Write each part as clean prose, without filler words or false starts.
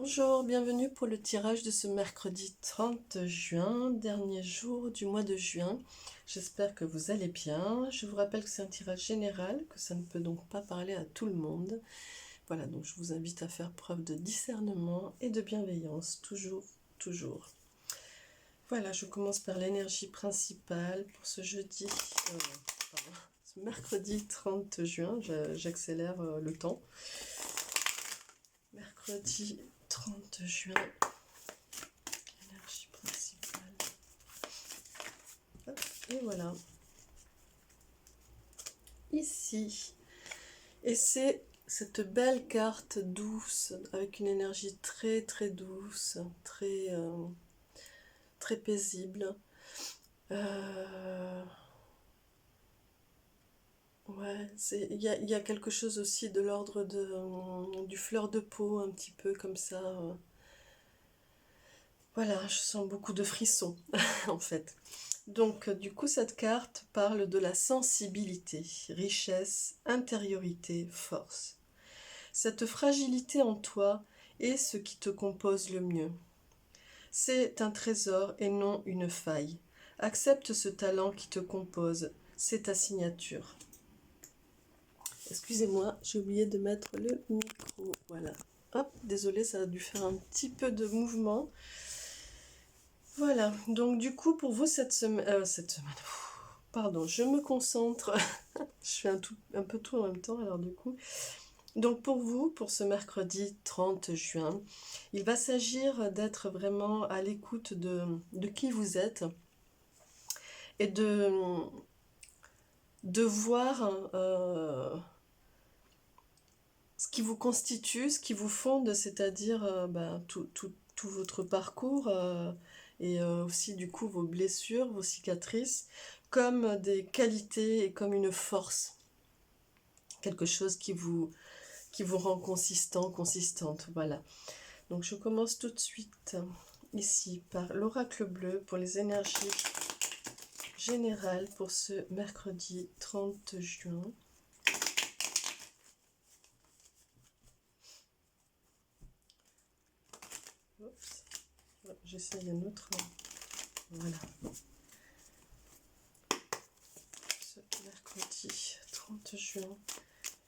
Bonjour, bienvenue pour le tirage de ce mercredi 30 juin, dernier jour du mois de juin. J'espère que vous allez bien. Je vous rappelle que c'est un tirage général, que ça ne peut donc pas parler à tout le monde. Voilà, donc je vous invite à faire preuve de discernement et de bienveillance, toujours, toujours. Voilà, je commence par l'énergie principale pour ce ce mercredi 30 juin. J'accélère le temps. Mercredi 30 juin. Énergie principale. Hop, et voilà. Ici. Et c'est cette belle carte douce, avec une énergie très très douce, très paisible. Ouais, il y a quelque chose aussi de l'ordre du fleur de peau, un petit peu comme ça. Voilà, je sens beaucoup de frissons, en fait. Donc, du coup, cette carte parle de la sensibilité, richesse, intériorité, force. Cette fragilité en toi est ce qui te compose le mieux. C'est un trésor et non une faille. Accepte ce talent qui te compose, c'est ta signature. Excusez-moi, j'ai oublié de mettre le micro. Voilà. Hop, désolé, ça a dû faire un petit peu de mouvement. Voilà, donc du coup, pour vous, cette semaine... pardon, je me concentre. Je fais un peu tout en même temps, alors du coup... Donc pour vous, pour ce mercredi 30 juin, il va s'agir d'être vraiment à l'écoute de qui vous êtes et de voir ce qui vous constitue, ce qui vous fonde, c'est-à-dire tout votre parcours et aussi du coup vos blessures, vos cicatrices, comme des qualités et comme une force, quelque chose qui vous rend consistant, consistante, voilà. Donc je commence tout de suite ici par l'oracle bleu pour les énergies générales pour ce mercredi 30 juin. J'essaye un autre. Voilà. Ce mercredi 30 juin,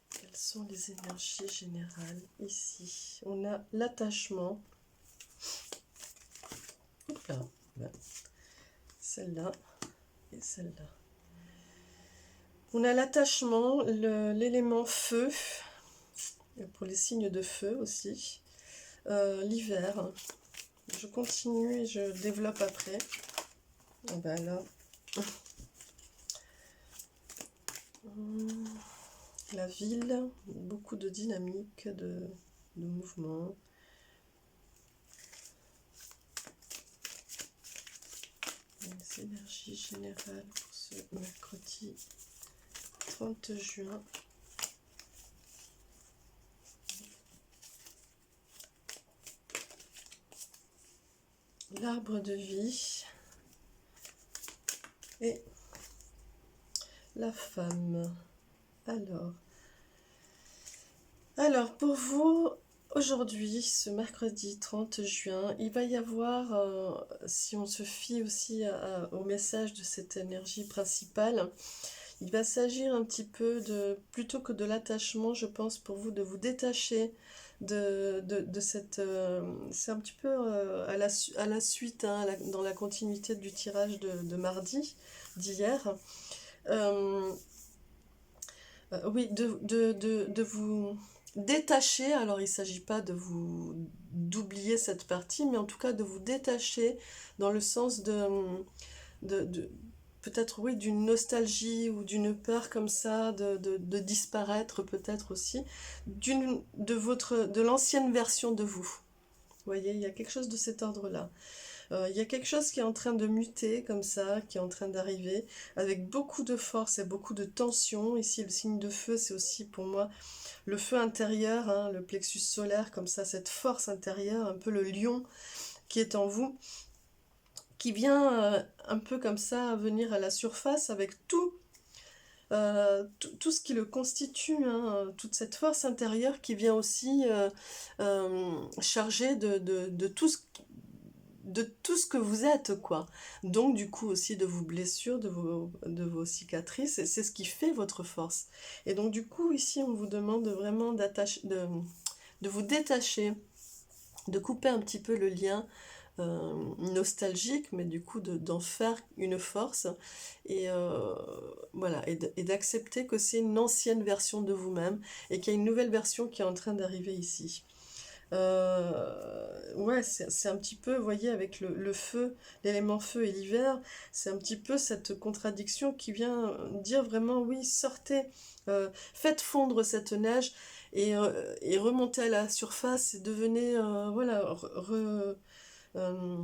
quelles sont les énergies générales ici? On a l'attachement. Celle-là et celle-là. On a l'attachement, l'élément feu, pour les signes de feu aussi. L'hiver. Je continue et je développe après. Et ben là. La ville, beaucoup de dynamique, de mouvement. Les énergies générales pour ce mercredi 30 juin. L'arbre de vie et la femme. Alors pour vous, aujourd'hui, ce mercredi 30 juin, il va y avoir, si on se fie aussi au message de cette énergie principale, il va s'agir un petit peu plutôt que de l'attachement, je pense, pour vous, de vous détacher de cette... c'est un petit peu à la suite, hein, dans la continuité du tirage de mardi, d'hier. Oui, de vous détacher. Alors, il ne s'agit pas d'oublier cette partie, mais en tout cas de vous détacher dans le sens de peut-être, oui, d'une nostalgie ou d'une peur comme ça, de disparaître peut-être aussi, de l'ancienne version de vous. Vous voyez, il y a quelque chose de cet ordre-là. Il y a quelque chose qui est en train de muter comme ça, qui est en train d'arriver, avec beaucoup de force et beaucoup de tension. Ici, le signe de feu, c'est aussi pour moi le feu intérieur, hein, le plexus solaire, comme ça, cette force intérieure, un peu le lion qui est en vous, qui vient un peu comme ça venir à la surface avec tout tout ce qui le constitue, hein, toute cette force intérieure qui vient aussi charger de tout ce que vous êtes, quoi. Donc, du coup, aussi de vos blessures, de vos cicatrices, et c'est ce qui fait votre force. Et donc, du coup, ici, on vous demande vraiment de vous détacher, de couper un petit peu le lien nostalgique, mais du coup d'en faire une force et voilà, et d'accepter que c'est une ancienne version de vous-même et qu'il y a une nouvelle version qui est en train d'arriver ici. Ouais, c'est un petit peu, vous voyez, avec le feu, l'élément feu et l'hiver, c'est un petit peu cette contradiction qui vient dire vraiment, oui, sortez, faites fondre cette neige et remontez à la surface et devenez, voilà, euh,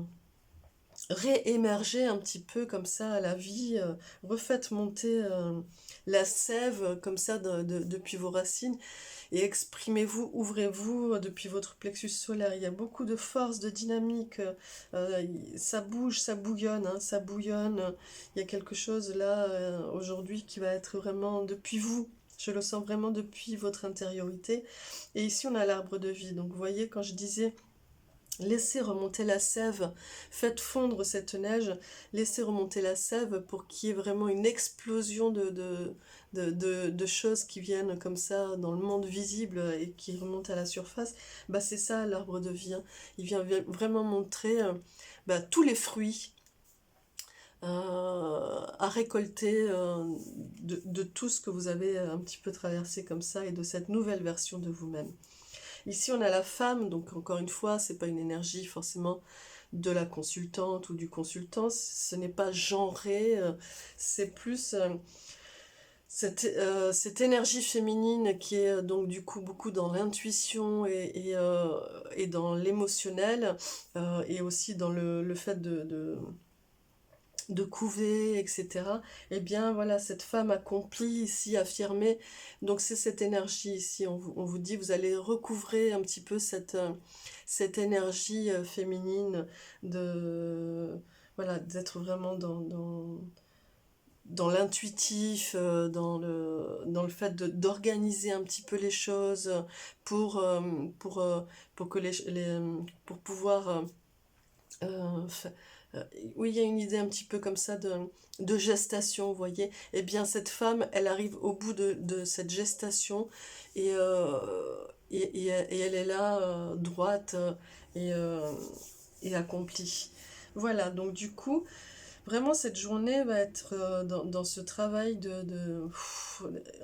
réémerger un petit peu comme ça à la vie, refaites monter la sève comme ça depuis vos racines et exprimez-vous, ouvrez-vous depuis votre plexus solaire. Il y a beaucoup de force, de dynamique, ça bouge, ça bouillonne, hein, ça bouillonne. Il y a quelque chose là aujourd'hui qui va être vraiment depuis vous. Je le sens vraiment depuis votre intériorité. Et ici, on a l'arbre de vie. Donc, vous voyez, quand je disais laissez remonter la sève, faites fondre cette neige, laissez remonter la sève pour qu'il y ait vraiment une explosion de choses qui viennent comme ça dans le monde visible et qui remontent à la surface. Bah, c'est ça l'arbre de vie, hein. Il vient vraiment montrer bah, tous les fruits à récolter de tout ce que vous avez un petit peu traversé comme ça et de cette nouvelle version de vous-même. Ici, on a la femme, donc encore une fois, c'est pas une énergie forcément de la consultante ou du consultant, ce n'est pas genré, c'est plus cette énergie féminine qui est donc du coup beaucoup dans l'intuition et dans l'émotionnel et aussi dans le fait de couver, etc. Eh bien, voilà, cette femme accomplie ici, affirmée. Donc, c'est cette énergie ici. On vous dit, vous allez recouvrer un petit peu cette énergie féminine de, voilà, d'être vraiment dans l'intuitif, dans le fait d'organiser un petit peu les choses pour, euh, pour, euh, pour que pour pouvoir euh, euh, oui, il y a une idée un petit peu comme ça de gestation, vous voyez. Eh bien, cette femme, elle arrive au bout de cette gestation et, et elle est là, droite et, euh, et accomplie. Voilà, donc du coup, vraiment cette journée va être dans ce travail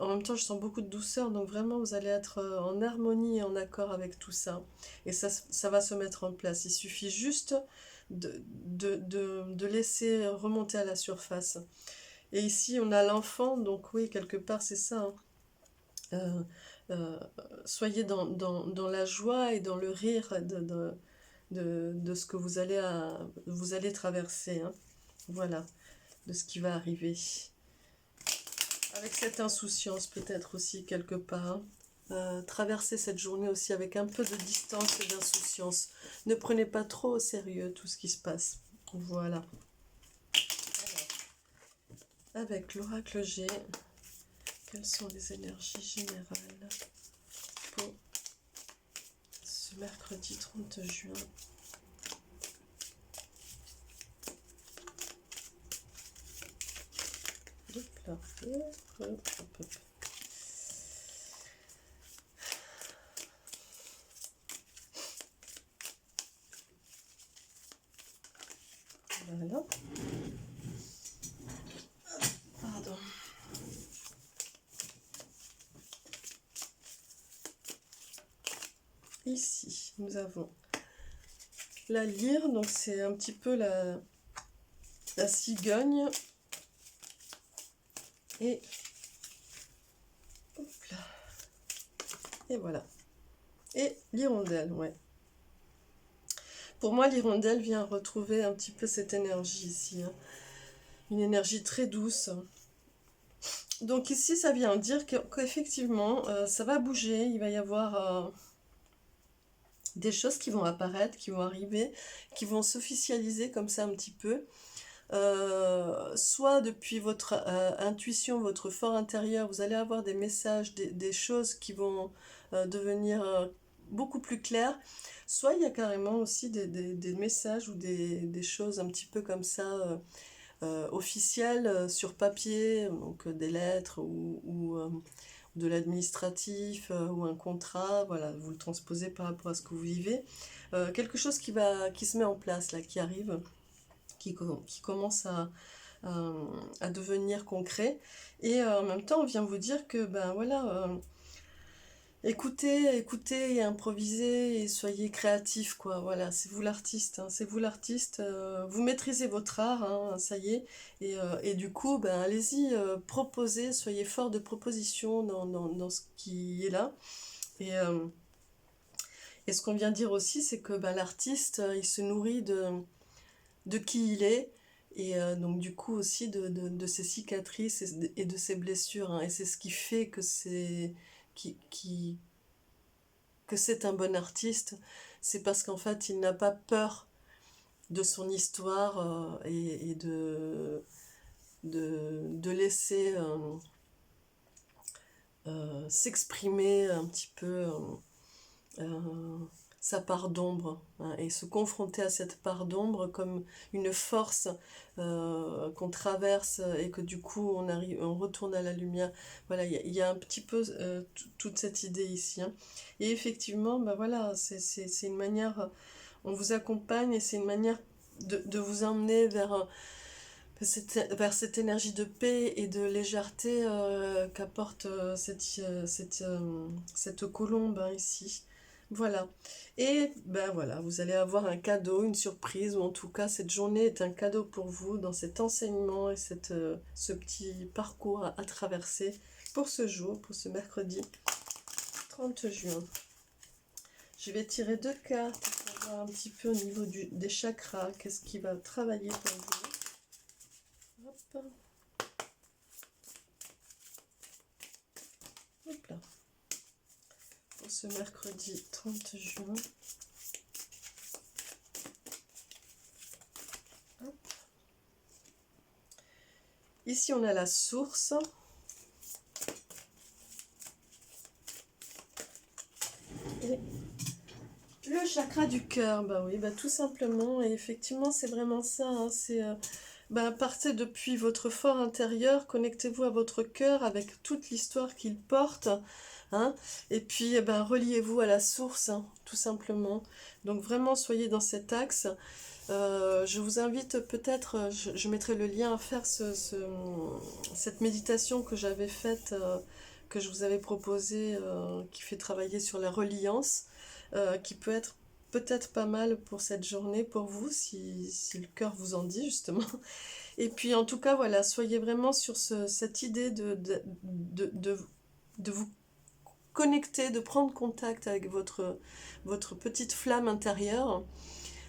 en même temps, je sens beaucoup de douceur, donc vraiment, vous allez être en harmonie et en accord avec tout ça. Et ça va se mettre en place. Il suffit juste de laisser remonter à la surface. Et ici, on a l'enfant, donc oui, quelque part, c'est ça, hein. Euh, euh, Soyez dans la joie et dans le rire de ce que vous allez traverser, hein. Voilà, de ce qui va arriver. Avec cette insouciance peut-être aussi quelque part. Traverser cette journée aussi avec un peu de distance et d'insouciance. Ne prenez pas trop au sérieux tout ce qui se passe. Voilà. Avec l'oracle G, quelles sont les énergies générales pour ce mercredi 30 juin? Hop là. Hop, hop. Voilà. Pardon. Ici, nous avons la lyre, donc c'est un petit peu la cigogne. Et hop là. Et voilà. Et l'hirondelle, ouais. Pour moi, l'hirondelle vient retrouver un petit peu cette énergie ici, hein. Une énergie très douce. Donc ici, ça vient dire qu'effectivement, ça va bouger. Il va y avoir des choses qui vont apparaître, qui vont arriver, qui vont s'officialiser comme ça un petit peu. soit depuis votre intuition, votre fort intérieur, vous allez avoir des messages, des choses qui vont devenir beaucoup plus claires, soit il y a carrément aussi des messages ou des choses un petit peu comme ça officielles sur papier, donc des lettres ou de l'administratif ou un contrat, voilà, vous le transposez par rapport à ce que vous vivez. Quelque chose qui se met en place là, qui arrive, qui commence à devenir concret. Et en même temps, on vient vous dire que, ben voilà, écoutez et improvisez et soyez créatif, quoi. Voilà, c'est vous l'artiste, hein, c'est vous l'artiste. Vous maîtrisez votre art, hein, ça y est. Et du coup, ben allez-y, proposez, soyez fort de proposition dans ce qui est là. Et, euh, et ce qu'on vient dire aussi, c'est que ben, l'artiste, il se nourrit de qui il est, et donc du coup aussi de ses cicatrices et de ses blessures, hein. Et c'est ce qui fait que qui, qui, que c'est un bon artiste, c'est parce qu'en fait il n'a pas peur de son histoire et de laisser s'exprimer un petit peu euh, sa part d'ombre, hein, et se confronter à cette part d'ombre comme une force qu'on traverse et que du coup on retourne à la lumière. Voilà, il y a un petit peu toute cette idée ici, hein. Et effectivement, bah voilà, c'est une manière, on vous accompagne et c'est une manière de vous emmener vers cette énergie de paix et de légèreté qu'apporte cette colombe, hein, ici. Voilà. Et ben voilà, vous allez avoir un cadeau, une surprise, ou en tout cas cette journée est un cadeau pour vous dans cet enseignement et ce petit parcours à traverser pour ce jour, pour ce mercredi 30 juin. Je vais tirer 2 cartes pour voir un petit peu au niveau des chakras, qu'est-ce qui va travailler pour vous. Hop. Hop là. Pour ce mercredi 30 juin. Hop. Ici, on a la source. Et le chakra du cœur, bah oui, bah tout simplement. Et effectivement, c'est vraiment ça, hein, c'est... partez depuis votre fort intérieur, connectez-vous à votre cœur avec toute l'histoire qu'il porte, hein, et puis reliez-vous à la source, hein, tout simplement. Donc vraiment, soyez dans cet axe. Je vous invite peut-être, je mettrai le lien à faire cette méditation que j'avais faite, que je vous avais proposée, qui fait travailler sur la reliance, qui peut être peut-être pas mal pour cette journée, pour vous, si le cœur vous en dit, justement. Et puis en tout cas, voilà, soyez vraiment sur cette idée de vous connecter, de prendre contact avec votre petite flamme intérieure,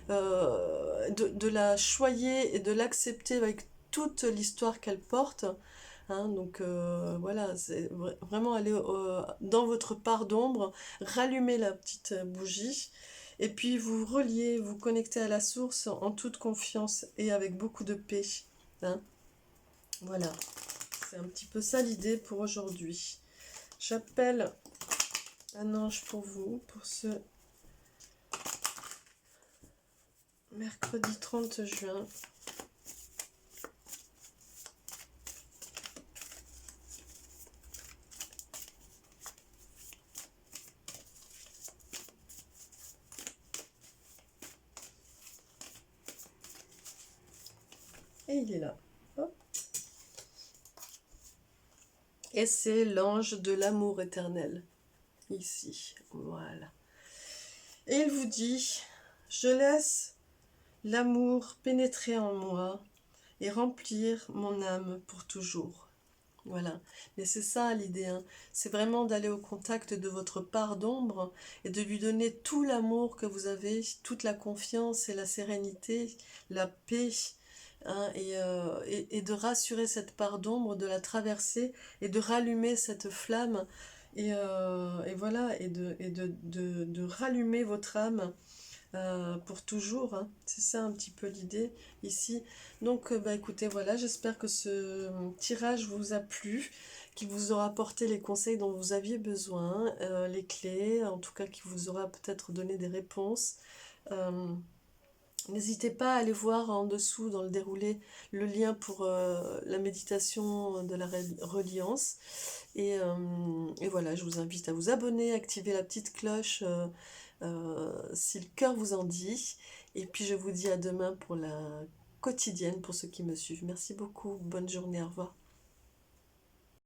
de la choyer et de l'accepter avec toute l'histoire qu'elle porte. Hein, donc voilà, c'est vraiment aller dans votre part d'ombre, rallumer la petite bougie, et puis vous relier, vous connecter à la source en toute confiance et avec beaucoup de paix. Hein, voilà, c'est un petit peu ça l'idée pour aujourd'hui. J'appelle un ange pour vous, pour ce mercredi 30 juin. Et il est là. Hop. Et c'est l'ange de l'amour éternel. Ici, voilà. Et il vous dit, je laisse l'amour pénétrer en moi et remplir mon âme pour toujours. Voilà. Mais c'est ça l'idée, hein. C'est vraiment d'aller au contact de votre part d'ombre et de lui donner tout l'amour que vous avez, toute la confiance et la sérénité, la paix, hein, et de rassurer cette part d'ombre, de la traverser et de rallumer cette flamme et voilà, et de rallumer votre âme pour toujours, hein. C'est ça un petit peu l'idée ici. Donc, bah, écoutez, voilà, j'espère que ce tirage vous a plu, qu'il vous aura apporté les conseils dont vous aviez besoin, les clés, en tout cas, qui vous aura peut-être donné des réponses. Euh, N'hésitez pas à aller voir en dessous dans le déroulé le lien pour la méditation de la reliance. Et voilà, je vous invite à vous abonner, activer la petite cloche si le cœur vous en dit. Et puis je vous dis à demain pour la quotidienne, pour ceux qui me suivent. Merci beaucoup, bonne journée, au revoir.